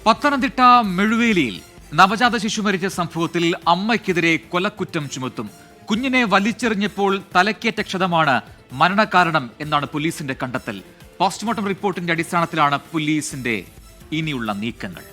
പത്തനംതിട്ട മെഴുവേലിയിൽ നവജാത ശിശു മരിച്ച സംഭവത്തിൽ അമ്മയ്ക്കെതിരെ കൊലക്കുറ്റം ചുമത്തും. കുഞ്ഞിനെ വലിച്ചെറിഞ്ഞപ്പോൾ തലക്കേറ്റ ക്ഷതമാണ് മരണകാരണം എന്നാണ് പോലീസിന്റെ കണ്ടെത്തൽ. പോസ്റ്റ്മോർട്ടം റിപ്പോർട്ടിന്റെ അടിസ്ഥാനത്തിലാണ് പോലീസിന്റെ ഇനിയുള്ള നീക്കങ്ങൾ.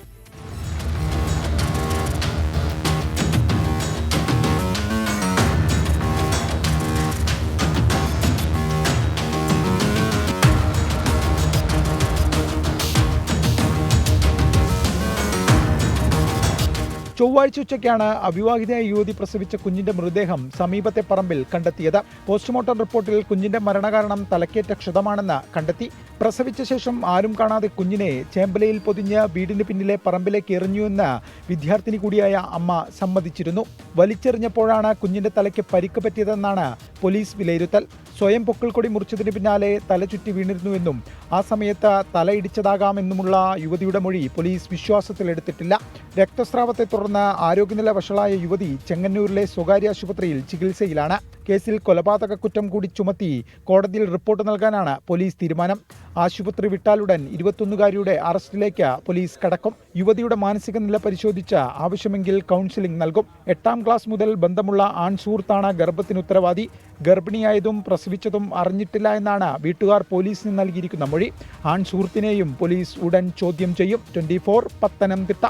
ചൊവ്വാഴ്ച ഉച്ചയ്ക്കാണ് അവിവാഹിതയായ യുവതി പ്രസവിച്ച കുഞ്ഞിന്റെ മൃതദേഹം സമീപത്തെ പറമ്പിൽ കണ്ടെത്തിയത്. പോസ്റ്റ്മോർട്ടം റിപ്പോർട്ടിൽ കുഞ്ഞിന്റെ മരണകാരണം തലക്കേറ്റ ക്ഷതമാണെന്ന് കണ്ടെത്തി. പ്രസവിച്ച ശേഷം ആരും കാണാതെ കുഞ്ഞിനെ ചേമ്പലയിൽ പൊതിഞ്ഞ് വീടിന് പിന്നിലെ പറമ്പിലേക്ക് എറിഞ്ഞുവെന്ന് വിദ്യാർത്ഥിനി കൂടിയായ അമ്മ സമ്മതിച്ചിരുന്നു. വലിച്ചെറിഞ്ഞപ്പോഴാണ് കുഞ്ഞിന്റെ തലയ്ക്ക് പരിക്ക് പറ്റിയതെന്നാണ് പോലീസ് വിലയിരുത്തൽ. സ്വയം പൊക്കിൾക്കൊടി മുറിച്ചതിന് പിന്നാലെ തല ചുറ്റി വീണിരുന്നുവെന്നും ആ സമയത്ത് തലയിടിച്ചതാകാമെന്നുമുള്ള യുവതിയുടെ മൊഴി പോലീസ് വിശ്വാസത്തിലെടുത്തിട്ടില്ല. രക്തസ്രാവത്തെ തുടർന്ന് ആരോഗ്യനില വഷളായ യുവതി ചെങ്ങന്നൂരിലെ സ്വകാര്യ ആശുപത്രിയിൽ ചികിത്സയിലാണ്. കേസിൽ കൊലപാതക കുറ്റം കൂടി ചുമത്തി കോടതിയിൽ റിപ്പോർട്ട് നൽകാനാണ് പോലീസ് തീരുമാനം. ആശുപത്രി വിട്ടാലുടൻ 21-കാരിയുടെ അറസ്റ്റിലേക്ക് പോലീസ് കടക്കും. യുവതിയുടെ മാനസിക നില പരിശോധിച്ച് ആവശ്യമെങ്കിൽ കൗൺസിലിംഗ് നൽകും. 8ാം ക്ലാസ് മുതൽ ബന്ധമുള്ള ആൺ സുഹൃത്താണ് ഗർഭത്തിന് ഉത്തരവാദി. ഗർഭിണിയായതും പ്രസവിച്ചതും അറിഞ്ഞിട്ടില്ല എന്നാണ് വീട്ടുകാർ പോലീസിന് നൽകിയിരിക്കുന്ന മൊഴി. ആൺ സുഹൃത്തിനെയും പോലീസ് ഉടൻ ചോദ്യം ചെയ്യും. 24 പത്തനംതിട്ട.